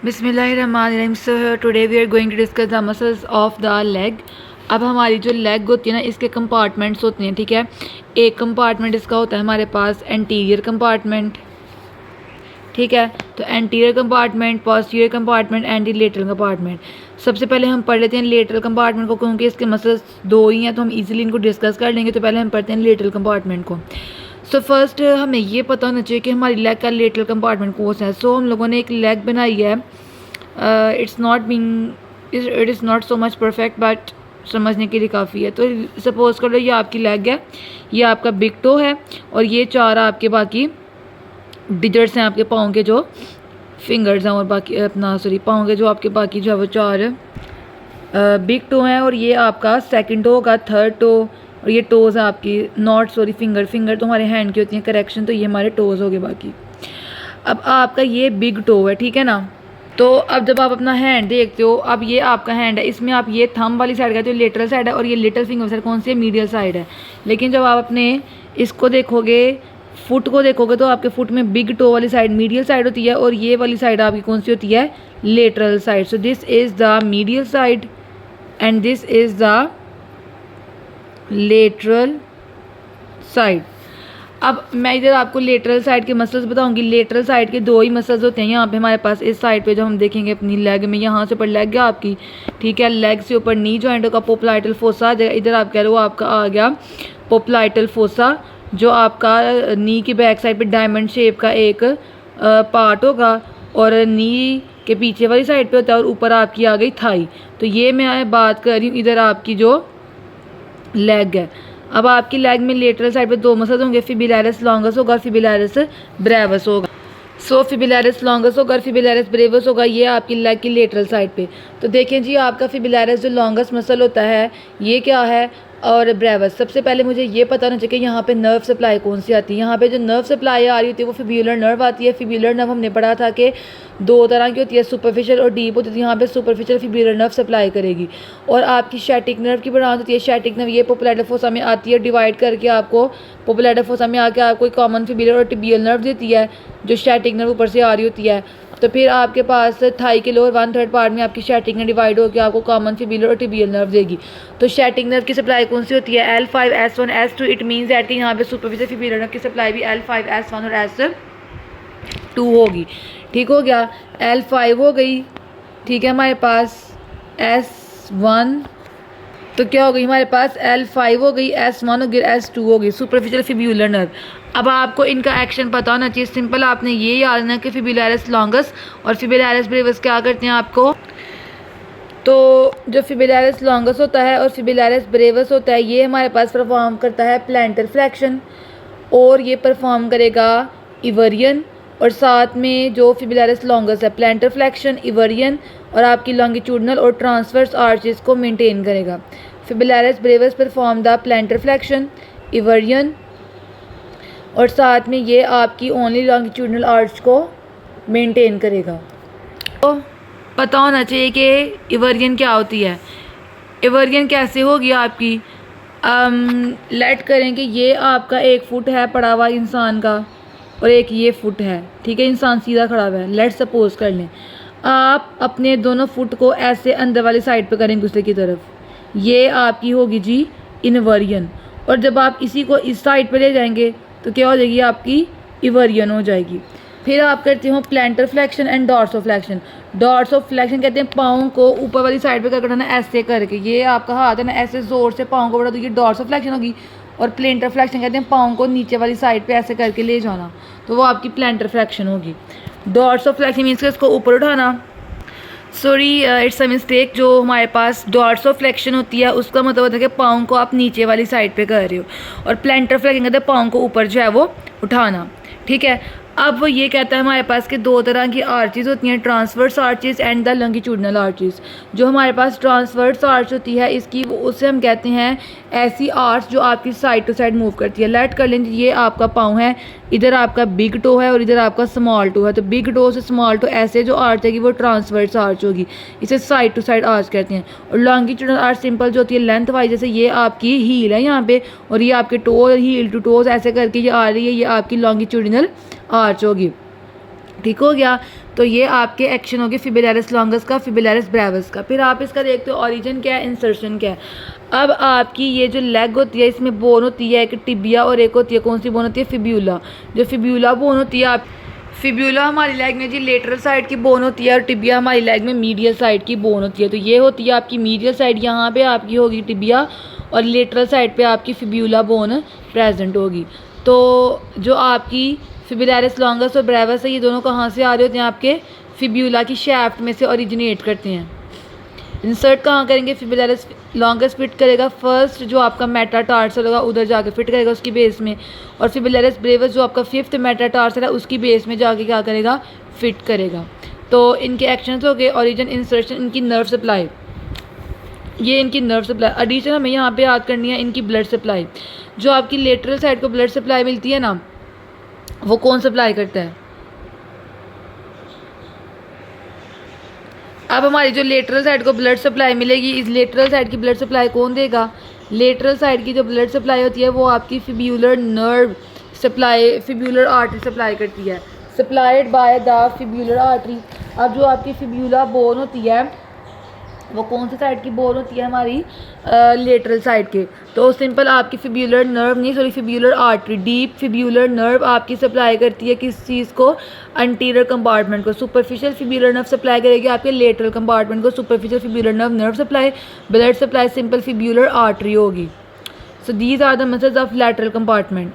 बिस्मिल्लाहिर्रहमानिर्रहीम। So today we are going to discuss the muscles of the leg. अब हमारी जो लेग होती है ना, इसके कंपार्टमेंट्स होते हैं, ठीक है। एक कंपार्टमेंट इसका होता है हमारे पास एंटीरियर कंपार्टमेंट, ठीक है। तो anterior compartment, posterior compartment and lateral compartment. सबसे पहले हम पढ़ लेते हैं लेटरल कंपार्टमेंट को, क्योंकि इसके मसल्स दो ही हैं तो हम इजीली इनको डिस्कस कर लेंगे। तो पहले हम पढ़ते हैं लेटरल कंपार्टमेंट को। सो फर्स्ट हमें ये पता होना चाहिए कि हमारी लेग का लेटरल कंपार्टमेंट कौन सा है। सो हम लोगों ने एक लेग बनाई है। It is not so much perfect, but समझने के लिए काफ़ी है। तो सपोज़ कर लो ये आपकी लेग है, ये आपका बिग टो है, और ये चार आपके बाकी डिजिट्स हैं, आपके पाँव के जो फिंगर्स हैं, और बाकी पाँव के जो आपके बाकी जो है वो चार बिग टो हैं, और ये आपका सेकंड टो होगा, थर्ड टो, और ये टोज़ है आपकी फिंगर तो हमारे हैंड की होती हैं, करेक्शन। तो ये हमारे टोज़ हो गए बाकी। अब आपका ये बिग टो है, ठीक है ना। तो अब जब आप अपना हैंड देखते हो, अब ये आपका हैंड है, इसमें आप ये थंब वाली साइड कहते हो लेटरल साइड है, और ये लिटिल फिंगर साइड कौन सी है, मीडियल साइड है। लेकिन जब आप अपने इसको देखोगे, फुट को देखोगे, तो आपके फुट में बिग टो वाली साइड मीडियल साइड होती है, और ये वाली साइड आपकी कौन सी होती है, lateral side. So this is the medial side and this is the lateral side. अब मैं इधर आपको लेटरल साइड के मसल्स बताऊंगी। लेटरल साइड के दो ही मसल्स होते हैं यहाँ पे हमारे पास। इस साइड पे जो हम देखेंगे अपनी लेग में, यहाँ से ऊपर लेग गया आपकी, ठीक है। लेग से ऊपर नी जॉइंट का पोप्लाइटल फोसा आ जाएगा। इधर आप कह रहे हो आपका आ गया पोप्लाइटल फोसा, जो आपका नी की बैक साइड पे डायमंड शेप का एक पार्ट होगा, और नी के पीछे वाली साइड पे होता है, और ऊपर आपकी आ गई थाई। तो ये मैं बात कर रही हूँ इधर आपकी जो लेग है। अब आपकी लेग में लेटरल साइड पे दो मसल्स होंगे, फिब्रिलरिस लॉन्गस होगा और फिब्रिलरिस ब्रेविस होगा। सो फिब्रिलरिस लॉन्गस होगा और फिब्रिलरिस ब्रेविस होगा, ये आपकी लेग की लेटरल साइड पे। तो देखें जी, आपका फिब्रिलरिस जो लॉन्गस मसल होता है ये क्या है, और ब्रेविस। सबसे पहले मुझे ये पता होना चाहिए कि यहाँ पे नर्व सप्लाई कौन सी आती है। यहाँ पे जो नर्व सप्लाई आ रही होती है वो फिब्युलर नर्व आती है। फिब्युलर नर्व हमने पढ़ा था कि दो तरह की होती है, सुपरफिशियल और डीप होती है। यहाँ पे सुपरफिशियल फिब्युलर नर्व सप्लाई करेगी, और आपकी शैटिक नर्व की ब्रांच होती है। शैटिक नर्व ये पोप्लाइटल फोसा में आती है, डिवाइड करके आपको पोप्लाइटल फोसा में आके आपको कॉमन फिब्युलर और टिबियल नर्व देती है, जो शैटिक नर्व ऊपर से आ रही होती है। तो फिर आपके पास थाई के लोअर 1/3 पार्ट में आपकी शैटिक नर्व डिवाइड होकर आपको कॉमन फिब्युलर और टिबियल नर्व देगी। तो शैटिक नर्व की सप्लाई कौन सी होती है, L5 S1 S2। It means that कि यहाँ पे सुपरफिशियल फिब्युलर नर्व की सप्लाई भी L5 S1 और S2 होगी। ठीक हो गया, L5 हो गई, ठीक है हमारे पास S1, तो क्या हो गई हमारे पास L5 हो गई, S1 हो गई, S2 हो गई, सुपरफिशियल फिब्युलर नर्व। अब आपको इनका एक्शन पता होना चाहिए। सिंपल आपने ये याद रखना कि फिब्रिलरिस लॉन्गस और फिब्रिलरिस ब्रेविस क्या करते हैं आपको। तो जो फिब्रिलरिस लॉन्गस होता है और फिब्रिलरिस ब्रेविस होता है, ये हमारे पास परफॉर्म करता है प्लांटर फ्लेक्शन, और ये परफॉर्म करेगा इवरियन, और साथ में जो फिब्रिलरिस लॉन्गस है प्लांटर फ्लेक्शन, इवरियन, और आपकी लॉन्गिट्यूडनल और ट्रांसवर्स आर्चेस को मेंटेन करेगा। Fibularis brevis perform the plantar flexion, eversion, और साथ में ये आपकी ओनली लॉन्गिट्यूडनल आर्च को मेंटेन करेगा। तो पता होना चाहिए कि इवरियन क्या होती है। इवरियन कैसे होगी आपकी, लेट करें कि ये आपका 1 फुट है पड़ा हुआ इंसान का, और एक ये फुट है, ठीक है। इंसान सीधा खड़ा हुआ है, लेट सपोज कर लें। आप अपने दोनों फुट को ऐसे अंदर वाली साइड पे करेंगे दूसरे की तरफ, ये आपकी होगी जी इनवर्जन। और जब आप इसी को इस साइड पे ले जाएंगे तो क्या हो जाएगी, आपकी इवर्जन हो जाएगी। फिर आप करते हो planter flexion and dorso flexion. Dorso flexion कहते हैं पाँव को ऊपर वाली साइड पे करके उठाना, ऐसे करके। ये आपका हाथ है ना, ऐसे जोर से पाँव को बढ़ा, तो ये डॉर्सो फ्लेक्शन होगी। और प्लांटर फ्लेक्शन कहते हैं पाँव को नीचे वाली साइड पे ऐसे करके ले जाना, तो वो आपकी प्लांटर फ्लेक्शन होगी। डॉर्सो फ्लेक्शन मीन्स कि इसको ऊपर उठाना। Sorry, it's a mistake. जो हमारे पास डॉर्सो फ्लेक्शन होती है उसका मतलब होता है कि पाँव को आप नीचे वाली साइड पे कर रहे हो, और प्लांटर फ्लेक्शन कहते हैं पाँव को ऊपर जो है वो उठाना, ठीक है। अब वो ये कहता है हमारे पास कि दो तरह की आर्चेस होती हैं, transverse arches and the longitudinal arches. जो हमारे पास ट्रांसवर्स आर्च होती है इसकी, वो उसे हम कहते हैं ऐसी आर्च जो आपकी साइड टू साइड मूव करती है। लेट कर लें ये आपका पाँव है, इधर आपका बिग टो है और इधर आपका स्मॉल टो है। तो बिग टो से स्मॉल टो ऐसे जो आर्च है वो ट्रांसवर्स आर्च होगी, इसे साइड टू साइड आर्च कहते हैं। और लॉन्गिट्यूडनल आर्च सिंपल जो होती है लेंथ वाइज, जैसे ये आपकी हील है यहाँ पे, और ये आपके टो, हील टू टोज ऐसे करके ये आ रही है, ये आपकी लॉन्गिट्यूडनल आर्च होगी। ठीक हो गया। तो ये आपके एक्शन हो गए फिब्रिलरिस लॉन्गस का, फिब्रिलरिस ब्रेविस का। फिर आप इसका देखते हो ओरिजिन क्या है, इंसर्शन क्या है। अब आपकी ये जो लेग होती है इसमें बोन होती है एक टिबिया और एक होती है कौन सी बोन होती है, फिब्यूला। जो फिब्यूला बोन होती है आप फिब्यूला हमारी लेग में जी लेटरल साइड की बोन होती है और टिबिया हमारी लेग में मीडियल साइड की बोन होती है। तो ये होती है आपकी मीडियल साइड, यहाँ पे आपकी होगी टिबिया और लेटरल साइड पे आपकी फिब्यूला बोन प्रेजेंट होगी। तो जो आपकी फिब्रिलरिस लॉन्गस और ब्रेविस है ये दोनों कहाँ से आ रहे होते हैं, आपके फिब्यूला की शैफ्ट में से ओरिजिनेट करते हैं। इंसर्ट कहाँ करेंगे, फिब्रिलरिस लॉन्गस फिट करेगा फर्स्ट, जो आपका मेटाटार्सल होगा उधर जाके फिट करेगा उसकी बेस में, और फिब्रिलरिस ब्रेविस जो आपका फिफ्थ मेटाटार्सल है उसकी बेस में जाके क्या करेगा, फिट करेगा। तो इनके एक्शंस हो गए ओरिजिन, इंसर्शन, इनकी नर्व सप्लाई, ये इनकी नर्व सप्लाई। एडिशन हमें यहाँ पे याद करनी है इनकी ब्लड सप्लाई। जो आपकी लेटरल साइड को ब्लड सप्लाई मिलती है ना, वो कौन सप्लाई करता है। अब हमारी जो लेटरल साइड को ब्लड सप्लाई मिलेगी, इस लेटरल साइड की ब्लड सप्लाई कौन देगा, लेटरल साइड की जो ब्लड सप्लाई होती है वो आपकी fibular nerve supply, fibular artery supply करती है, supplied by the fibular artery. अब जो आपकी फिब्यूला बोन होती है वो कौन सी साइड की बोन होती है, हमारी लेटरल साइड के। तो सिंपल आपकी फिब्यूलर नर्व नहीं, sorry fibular artery, deep fibular nerve आपकी सप्लाई करती है किस चीज़ को, अंटीरियर कंपार्टमेंट को। सुपरफिशियल फिब्यूलर नर्व सप्लाई करेगी आपके लेटरल कंपार्टमेंट को, superficial fibular nerve supply, blood supply simple fibular artery होगी। So these are the muscles of lateral compartment.